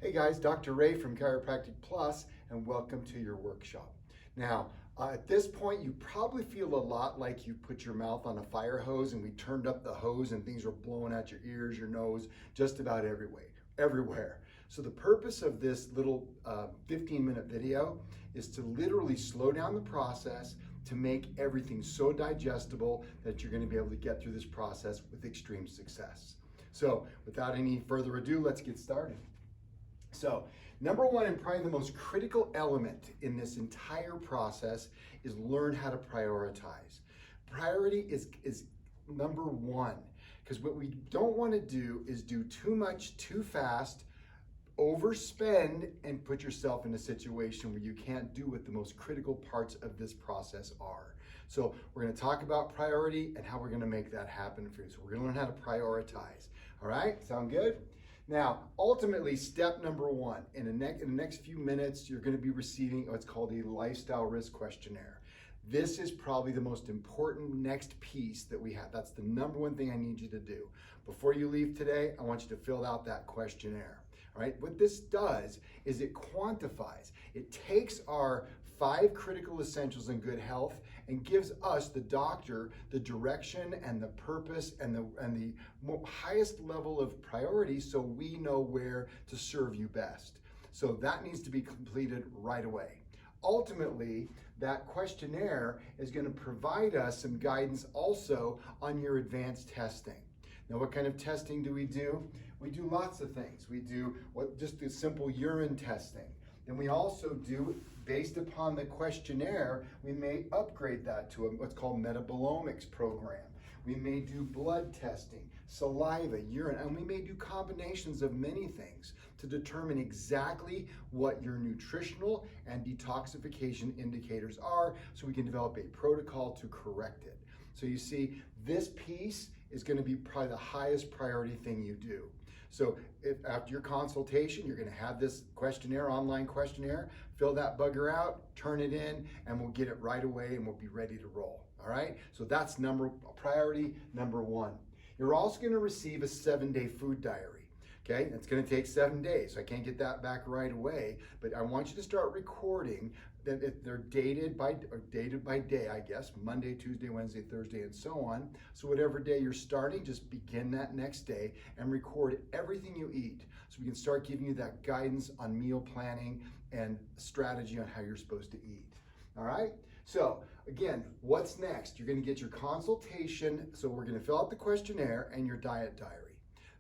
Hey guys, Dr. Ray from Chiropractic Plus, and welcome to your workshop. Now, at this point, you probably feel a lot like you put your mouth on a fire hose and we turned up the hose and things were blowing out your ears, your nose, just about everywhere. So the purpose of this little 15-minute video is to literally slow down the process to make everything so digestible that you're going to be able to get through this process with extreme success. So without any further ado, let's get started. So, number one, and probably the most critical element in this entire process is learn how to prioritize. Priority is number one, because what we don't want to do is do too much too fast, overspend, and put yourself in a situation where you can't do what the most critical parts of this process are. So we're going to talk about priority and how we're going to make that happen for you. So we're going to learn how to prioritize. All right, sound good? Now, ultimately, step number one, in the next few minutes, you're going to be receiving what's called a lifestyle risk questionnaire. This is probably the most important next piece that we have. That's the number one thing I need you to do. Before you leave today, I want you to fill out that questionnaire. All right, what this does is it quantifies. It takes our 5 critical essentials in good health and gives us, the doctor, the direction and the purpose and the highest level of priority so we know where to serve you best. So that needs to be completed right away. Ultimately, that questionnaire is going to provide us some guidance also on your advanced testing. Now, what kind of testing do? We do lots of things. We do just the simple urine testing. Then we also do, based upon the questionnaire, we may upgrade that to what's called metabolomics program. We may do blood testing, saliva, urine, and we may do combinations of many things to determine exactly what your nutritional and detoxification indicators are so we can develop a protocol to correct it. So you see, this piece is going to be probably the highest priority thing you do. So if after your consultation, you're going to have this questionnaire, online questionnaire, fill that bugger out, turn it in, and we'll get it right away and we'll be ready to roll. All right? So that's priority number one. You're also going to receive a 7-day food diary. Okay, it's going to take 7 days, so I can't get that back right away, but I want you to start recording that they're dated by day, I guess, Monday, Tuesday, Wednesday, Thursday, and so on. So whatever day you're starting, just begin that next day and record everything you eat so we can start giving you that guidance on meal planning and strategy on how you're supposed to eat. All right? So again, what's next? You're going to get your consultation, so we're going to fill out the questionnaire and your diet diary.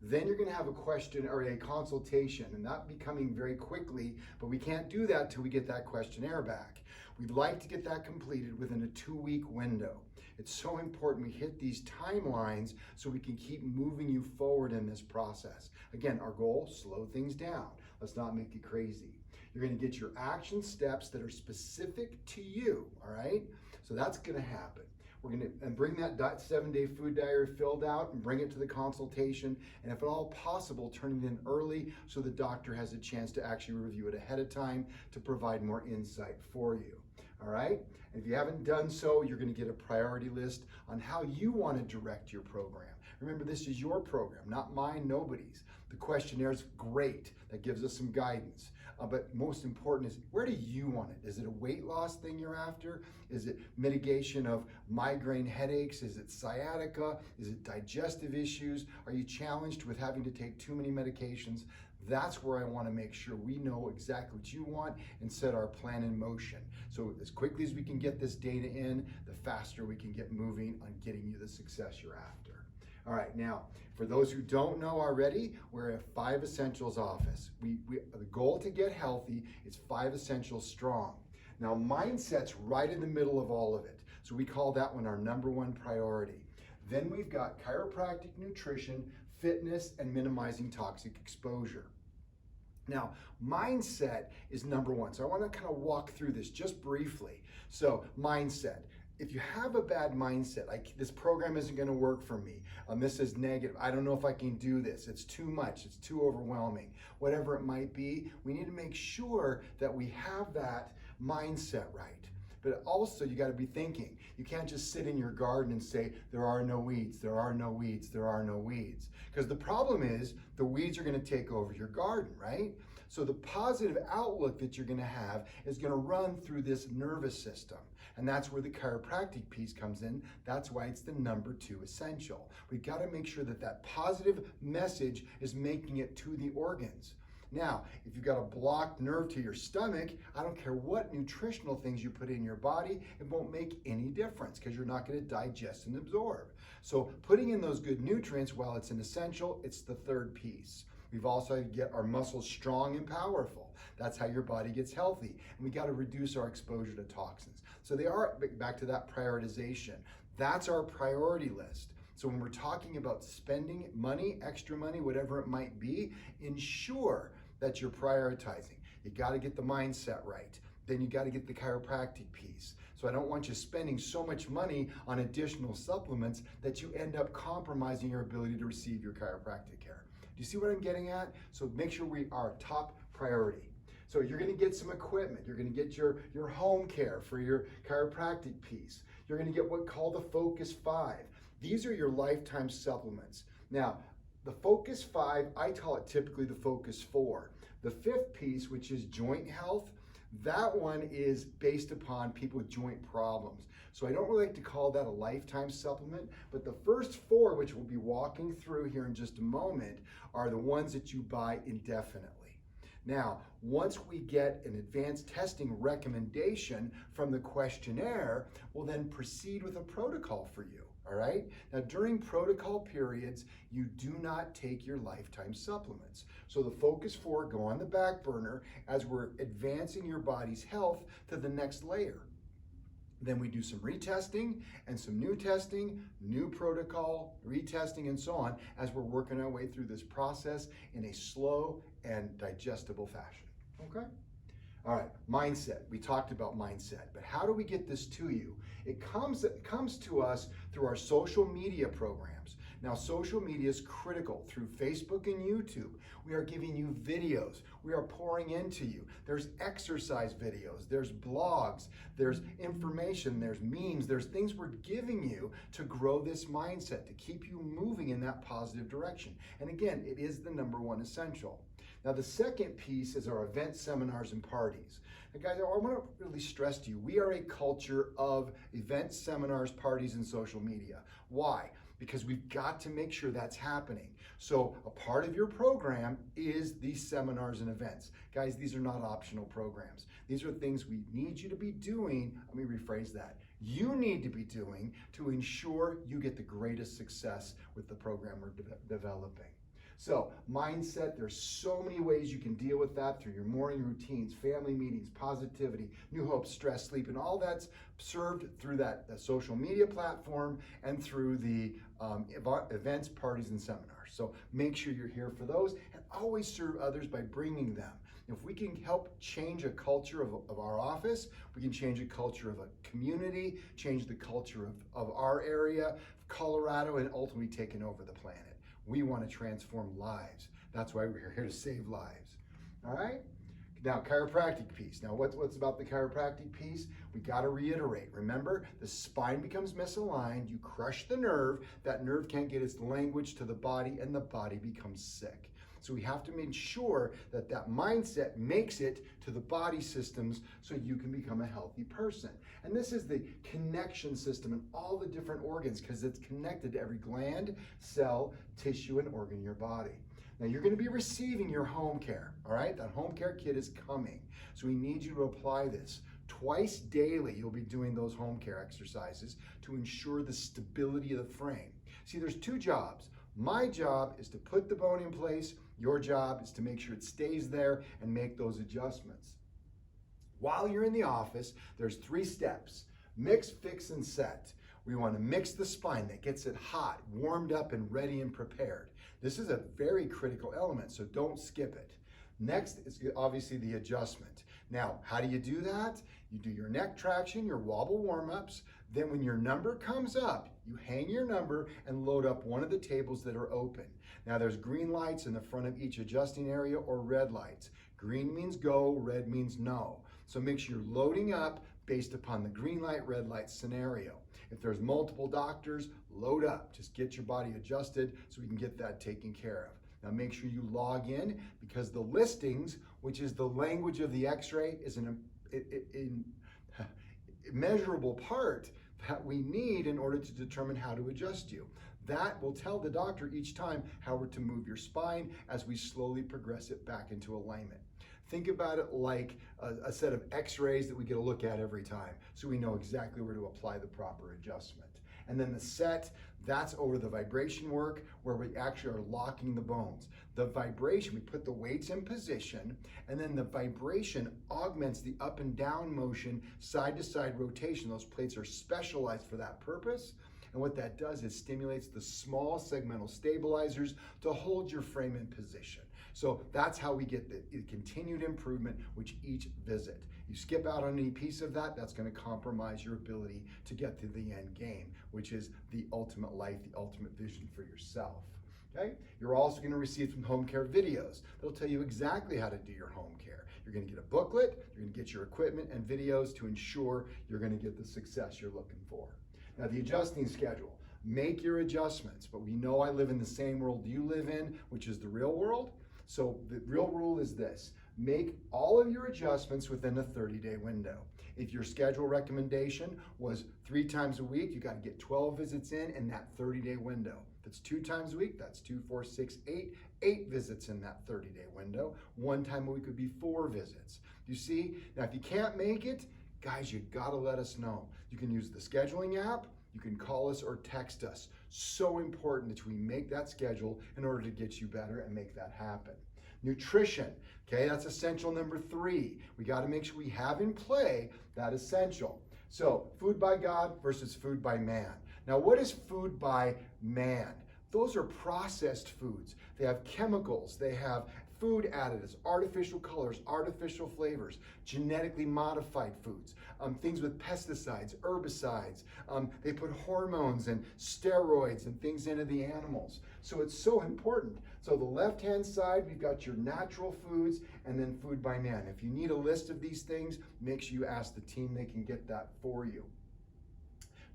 Then you're going to have a question or a consultation, and that be coming very quickly, but we can't do that till we get that questionnaire back. We'd like to get that completed within a 2-week window. It's so important we hit these timelines so we can keep moving you forward in this process. Again, our goal, slow things down. Let's not make it crazy. You're going to get your action steps that are specific to you, all right? So that's going to happen. We're going to bring that 7-day food diary filled out and bring it to the consultation, and if at all possible, turn it in early so the doctor has a chance to actually review it ahead of time to provide more insight for you. All right? And if you haven't done so, you're going to get a priority list on how you want to direct your program. Remember, this is your program, not mine, nobody's. The questionnaire is great. That gives us some guidance. But most important is, where do you want it? Is it a weight loss thing you're after? Is it mitigation of migraine headaches? Is it sciatica? Is it digestive issues? Are you challenged with having to take too many medications? That's where I want to make sure we know exactly what you want and set our plan in motion. So as quickly as we can get this data in, the faster we can get moving on getting you the success you're after. All right, now, for those who don't know already, we're a 5 Essentials office. The goal to get healthy is 5 Essentials strong. Now, mindset's right in the middle of all of it. So we call that one our number one priority. Then we've got chiropractic nutrition, fitness, and minimizing toxic exposure. Now, mindset is number one. So I want to kind of walk through this just briefly. So mindset. If you have a bad mindset, like this program isn't going to work for me, this is negative, I don't know if I can do this, it's too much, it's too overwhelming, whatever it might be, we need to make sure that we have that mindset right. but also you got to be thinking. You can't just sit in your garden and say, there are no weeds, there are no weeds, there are no weeds. Because the problem is the weeds are going to take over your garden, right? So the positive outlook that you're going to have is going to run through this nervous system. And that's where the chiropractic piece comes in. That's why it's the number 2 essential. We've got to make sure that that positive message is making it to the organs. Now, if you've got a blocked nerve to your stomach, I don't care what nutritional things you put in your body, it won't make any difference because you're not going to digest and absorb. So putting in those good nutrients, while it's an essential, it's the 3rd piece. We've also got to get our muscles strong and powerful. That's how your body gets healthy. And we got to reduce our exposure to toxins. So they are, back to that prioritization. That's our priority list. So when we're talking about spending money, extra money, whatever it might be, ensure that you're prioritizing. You got to get the mindset right. Then you got to get the chiropractic piece. So I don't want you spending so much money on additional supplements that you end up compromising your ability to receive your chiropractic care. Do you see what I'm getting at? So make sure we are top priority. So you're going to get some equipment. You're going to get your home care for your chiropractic piece. You're going to get what's called the Focus 5. These are your lifetime supplements. Now, the Focus 5, I call it typically the Focus 4. The 5th piece, which is joint health, that one is based upon people with joint problems. So I don't really like to call that a lifetime supplement, but the first 4, which we'll be walking through here in just a moment, are the ones that you buy indefinitely. Now, once we get an advanced testing recommendation from the questionnaire, we'll then proceed with a protocol for you, all right? Now, during protocol periods, you do not take your lifetime supplements. So the Focus 4 go on the back burner as we're advancing your body's health to the next layer. Then we do some retesting and some new testing, new protocol, retesting, and so on as we're working our way through this process in a slow and digestible fashion, okay? All right, mindset. We talked about mindset, but how do we get this to you? It comes to us through our social media programs. Now, social media is critical through Facebook and YouTube. We are giving you videos. We are pouring into you. There's exercise videos, there's blogs, there's information, there's memes, there's things we're giving you to grow this mindset, to keep you moving in that positive direction. And again, it is the number 1 essential. Now, the second piece is our events, seminars, and parties. Now, guys, I want to really stress to you, we are a culture of events, seminars, parties, and social media. Why? Because we've got to make sure that's happening. So a part of your program is these seminars and events. Guys, these are not optional programs. These are things we need you to be doing. Let me rephrase that. You need to be doing to ensure you get the greatest success with the program we're developing. So mindset, there's so many ways you can deal with that through your morning routines, family meetings, positivity, New Hope, stress, sleep, and all that's served through that social media platform and through the events, parties, and seminars. So make sure you're here for those and always serve others by bringing them. If we can help change a culture of our office, we can change a culture of a community, change the culture of our area, Colorado, and ultimately taking over the planet. We want to transform lives. That's why we're here to save lives. All right? Now, chiropractic piece. Now, what's about the chiropractic piece? We got to reiterate. Remember, the spine becomes misaligned. You crush the nerve. That nerve can't get its language to the body, and the body becomes sick. So we have to make sure that that mindset makes it to the body systems so you can become a healthy person. And this is the connection system in all the different organs because it's connected to every gland, cell, tissue, and organ in your body. Now you're going to be receiving your home care, all right? That home care kit is coming. So we need you to apply this. Twice daily, you'll be doing those home care exercises to ensure the stability of the frame. See, there's 2 jobs. My job is to put the bone in place. Your job is to make sure it stays there and make those adjustments. While you're in the office, there's 3 steps. Mix, fix, and set. We want to mix the spine that gets it hot, warmed up, and ready and prepared. This is a very critical element, so don't skip it. Next is obviously the adjustment. Now, how do you do that? You do your neck traction, your wobble warm-ups. Then when your number comes up, you hang your number and load up one of the tables that are open. Now there's green lights in the front of each adjusting area or red lights. Green means go, red means no. So make sure you're loading up, based upon the green light, red light scenario. If there's multiple doctors, load up. Just get your body adjusted so we can get that taken care of. Now make sure you log in, because the listings, which is the language of the x-ray, is an immeasurable part that we need in order to determine how to adjust you. That will tell the doctor each time how we're to move your spine as we slowly progress it back into alignment. Think about it like a set of x-rays that we get a look at every time, so we know exactly where to apply the proper adjustment. And then the set, that's over the vibration work, where we actually are locking the bones. The vibration, we put the weights in position, and then the vibration augments the up and down motion, side to side rotation. Those plates are specialized for that purpose. And what that does is stimulates the small segmental stabilizers to hold your frame in position. So that's how we get the continued improvement with each visit. You skip out on any piece of that, that's going to compromise your ability to get to the end game, which is the ultimate life, the ultimate vision for yourself. Okay? You're also going to receive some home care videos. They'll tell you exactly how to do your home care. You're going to get a booklet, you're going to get your equipment and videos to ensure you're going to get the success you're looking for. Now, the adjusting schedule. Make your adjustments, but we know I live in the same world you live in, which is the real world. So the real rule is this: make all of your adjustments within a 30-day window. If your schedule recommendation was 3 times a week, you got to get 12 visits in that 30-day window. If it's 2 times a week, that's 2, 4, 6, 8 visits in that 30-day window. 1 time a week would be 4 visits. You see? Now, if you can't make it, guys, you got to let us know. You can use the scheduling app. You can call us or text us. So important that we make that schedule in order to get you better and make that happen. Nutrition, okay, that's essential number 3. We got to make sure we have in play that essential. So, food by God versus food by man. Now, what is food by man? Those are processed foods. They have chemicals, they have food additives, artificial colors, artificial flavors, genetically modified foods, things with pesticides, herbicides. They put hormones and steroids and things into the animals. So it's so important. So the left-hand side, we've got your natural foods and then food by man. If you need a list of these things, make sure you ask the team, they can get that for you.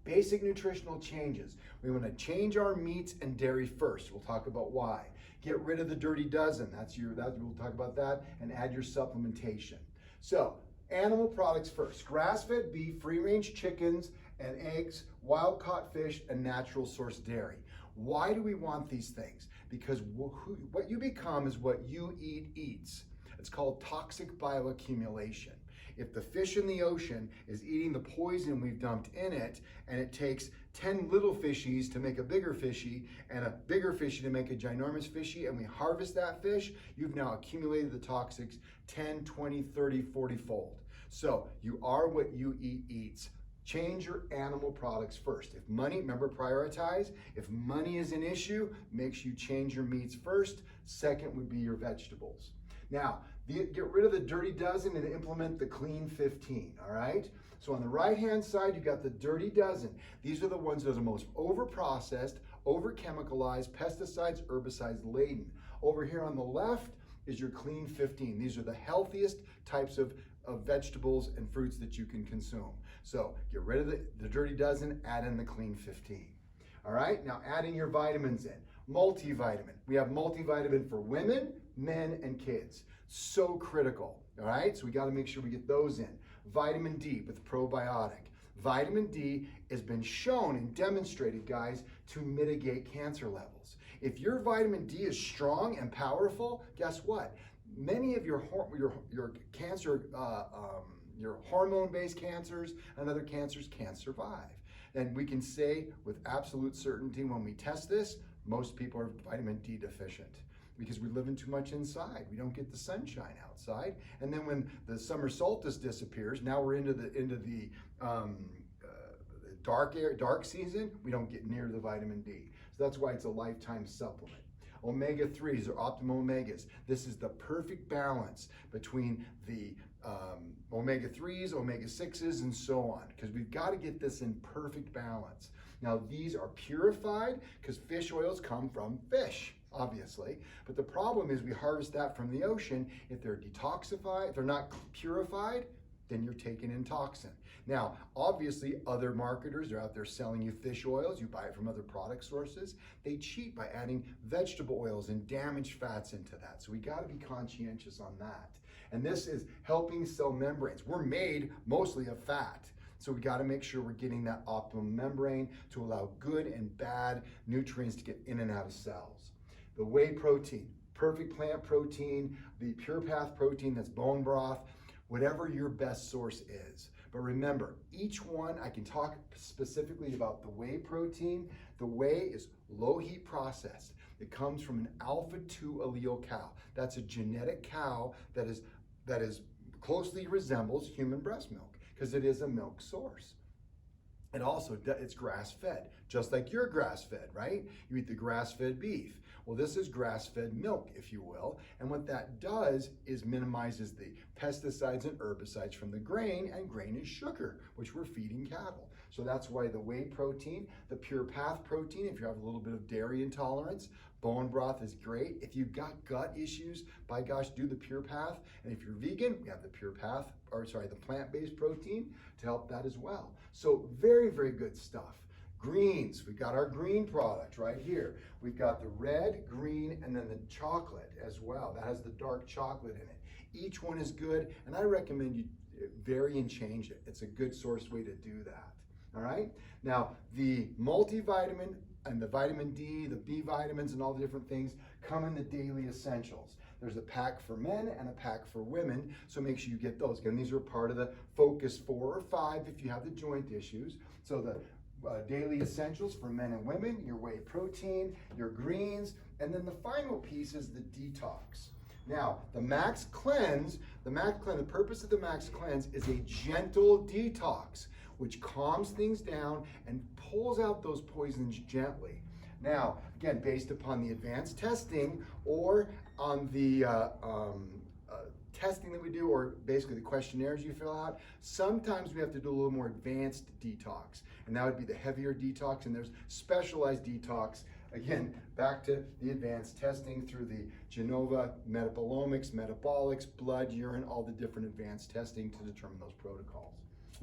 Basic nutritional changes. We want to change our meats and dairy first. We'll talk about why. Get rid of the dirty dozen. We'll talk about that, and add your supplementation. So, animal products first. Grass-fed beef, free-range chickens and eggs, wild-caught fish, and natural source dairy. Why do we want these things? Because what you become is what you eat eats. It's called toxic bioaccumulation. If the fish in the ocean is eating the poison we've dumped in it, and it takes 10 little fishies to make a bigger fishy, and a bigger fishy to make a ginormous fishy, and we harvest that fish, you've now accumulated the toxics 10, 20, 30, 40-fold. So you are what you eat eats. Change your animal products first. If money, remember, prioritize. If money is an issue, make sure you change your meats first. Second would be your vegetables. Now, get rid of the dirty dozen and implement the clean 15, all right? So on the right-hand side, you've got the dirty dozen. These are the ones that are the most over-processed, over-chemicalized, pesticides, herbicides laden. Over here on the left is your clean 15. These are the healthiest types of vegetables and fruits that you can consume. So get rid of the dirty dozen, add in the clean 15. All right, now adding your vitamins in. Multivitamin. We have multivitamin for women, men, and kids. So critical, all right? So we got to make sure we get those in. Vitamin D with probiotic. Vitamin D has been shown and demonstrated, guys, to mitigate cancer levels. If your vitamin D is strong and powerful, guess what? Many of your cancer, your hormone-based cancers and other cancers can't survive. And we can say with absolute certainty when we test this, most people are vitamin D deficient because we live in too much inside. We don't get the sunshine outside. And then when the summer solstice disappears, now we're into the dark season, we don't get near the vitamin D. So that's why it's a lifetime supplement. Omega-3s are optimal omegas. This is the perfect balance between the omega-3s, omega-6s, and so on, because we've got to get this in perfect balance. Now, these are purified because fish oils come from fish, obviously, but the problem is we harvest that from the ocean. If they're detoxified, if they're not purified, then you're taking in toxin. Now, obviously, other marketers are out there selling you fish oils. You buy it from other product sources. They cheat by adding vegetable oils and damaged fats into that. So we got to be conscientious on that. And this is helping cell membranes. We're made mostly of fat. So we got to make sure we're getting that optimum membrane to allow good and bad nutrients to get in and out of cells. The whey protein, perfect plant protein, the Pure Path protein that's bone broth, whatever your best source is. But remember, each one, I can talk specifically about the whey protein. The whey is low heat processed. It comes from an alpha-2 allele cow. That's a genetic cow that is closely resembles human breast milk because it is a milk source. And also, it's grass-fed, just like you're grass-fed, right? You eat the grass-fed beef. Well, this is grass-fed milk, if you will. And what that does is minimizes the pesticides and herbicides from the grain, and grain is sugar, which we're feeding cattle. So that's why the whey protein, the Pure Path protein, if you have a little bit of dairy intolerance, bone broth is great. If you've got gut issues, by gosh, do the Pure Path. And if you're vegan, we have the Pure Path, the plant-based protein to help that as well. So very, very good stuff. Greens, we've got our green product right here. We've got the red, green, and then the chocolate as well. That has the dark chocolate in it. Each one is good, and I recommend you vary and change it. It's a good source way to do that. All right? Now, the multivitamin and the vitamin D, the B vitamins, and all the different things come in the daily essentials. There's a pack for men and a pack for women, so make sure you get those. Again, these are part of the Focus 4 or 5 if you have the joint issues. So the daily essentials for men and women, your whey protein, your greens, and then the final piece is the detox. Now, the Max Cleanse, the purpose of the Max Cleanse is a gentle detox, which calms things down and pulls out those poisons gently. Now, again, based upon the advanced testing or on the testing that we do, or basically the questionnaires you fill out, sometimes we have to do a little more advanced detox, and that would be the heavier detox, and there's specialized detox. Again, back to the advanced testing through the Genova metabolomics, metabolics, blood, urine, all the different advanced testing to determine those protocols.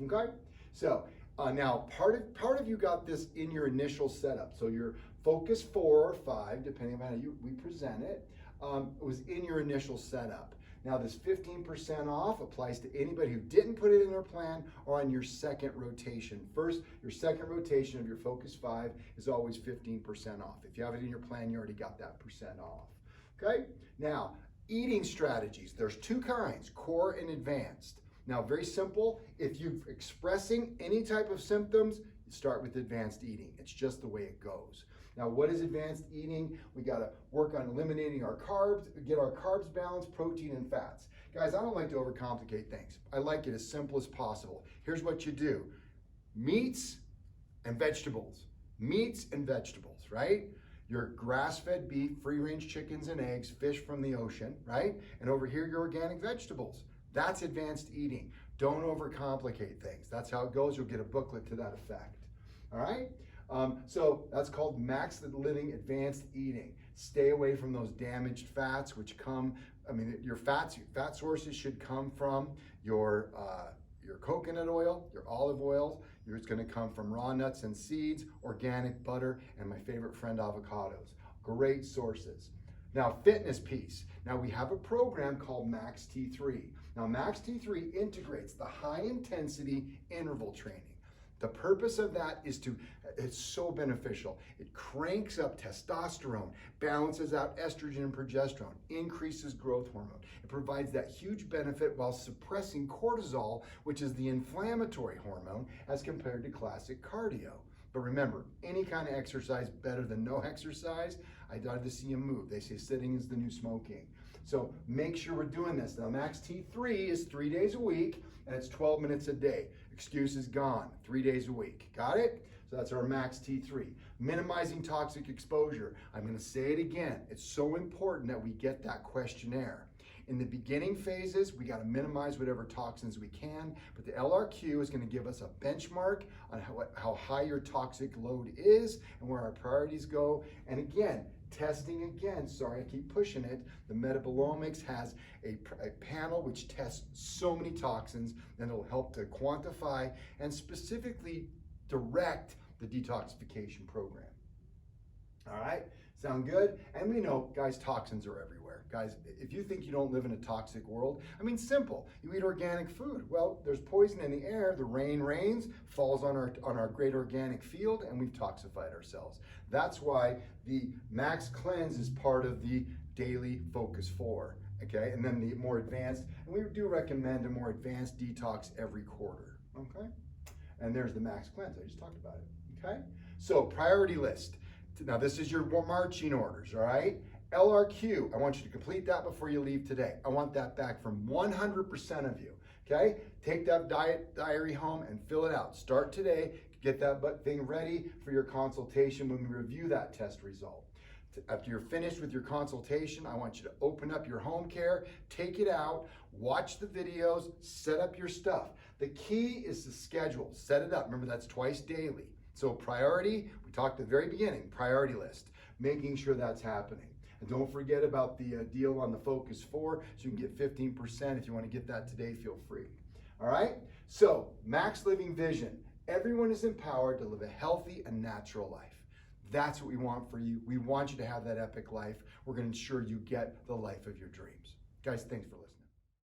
Okay? So now part of you got this in your initial setup. So your Focus 4 or 5, depending on how we present it, was in your initial setup. Now this 15% off applies to anybody who didn't put it in their plan or on your second rotation. First, your second rotation of your Focus 5 is always 15% off. If you have it in your plan, you already got that % off. Okay? Now, eating strategies. There's two kinds, core and advanced. Now, very simple. If you're expressing any type of symptoms, you start with advanced eating. It's just the way it goes. Now, what is advanced eating? We got to work on eliminating our carbs, get our carbs balanced, protein and fats. Guys, I don't like to overcomplicate things. I like it as simple as possible. Here's what you do. Meats and vegetables. Meats and vegetables, right? Your grass-fed beef, free-range chickens and eggs, fish from the ocean, right? And over here, your organic vegetables. That's advanced eating. Don't overcomplicate things. That's how it goes. You'll get a booklet to that effect. All right? So that's called Max Living Advanced Eating. Stay away from those damaged fats, which come, your fat sources should come from your coconut oil, your olive oils. It's going to come from raw nuts and seeds, organic butter, and my favorite friend, avocados. Great sources. Now, fitness piece. Now, we have a program called Max T3. Now, Max T3 integrates the high-intensity interval training. The purpose of that is it's so beneficial. It cranks up testosterone, balances out estrogen and progesterone, increases growth hormone. It provides that huge benefit while suppressing cortisol, which is the inflammatory hormone, as compared to classic cardio. But remember, any kind of exercise better than no exercise. I'd love to see you move. They say sitting is the new smoking. So make sure we're doing this. Now, Max T3 is 3 days a week, and it's 12 minutes a day. Excuse is gone, 3 days a week. Got it? So that's our Max T3. Minimizing toxic exposure. I'm going to say it again. It's so important that we get that questionnaire. In the beginning phases, we got to minimize whatever toxins we can, but the LRQ is going to give us a benchmark on how high your toxic load is and where our priorities go. And again, Testing again, sorry, I keep pushing it. The metabolomics has a panel which tests so many toxins, and it'll help to quantify and specifically direct the detoxification program. All right, sound good? And we know, guys, toxins are everywhere. Guys, if you think you don't live in a toxic world, I mean, simple. You eat organic food. Well, there's poison in the air. The rain rains, falls on our great organic field, and we've toxified ourselves. That's why the Max Cleanse is part of the Daily Focus 4. Okay, and then the more advanced, and we do recommend a more advanced detox every quarter. Okay, and there's the Max Cleanse. I just talked about it. Okay, so priority list. Now this is your marching orders, all right? LRQ, I want you to complete that before you leave today. I want that back from 100% of you, okay? Take that diary home and fill it out. Start today, get that thing ready for your consultation when we review that test result. After you're finished with your consultation, I want you to open up your home care, take it out, watch the videos, set up your stuff. The key is to schedule, set it up. Remember, that's twice daily. So priority, we talked at the very beginning, priority list, making sure that's happening. And don't forget about the deal on the Focus 4, so you can get 15%. If you want to get that today, feel free. All right? So, Max Living Vision. Everyone is empowered to live a healthy and natural life. That's what we want for you. We want you to have that epic life. We're going to ensure you get the life of your dreams. Guys, thanks for listening.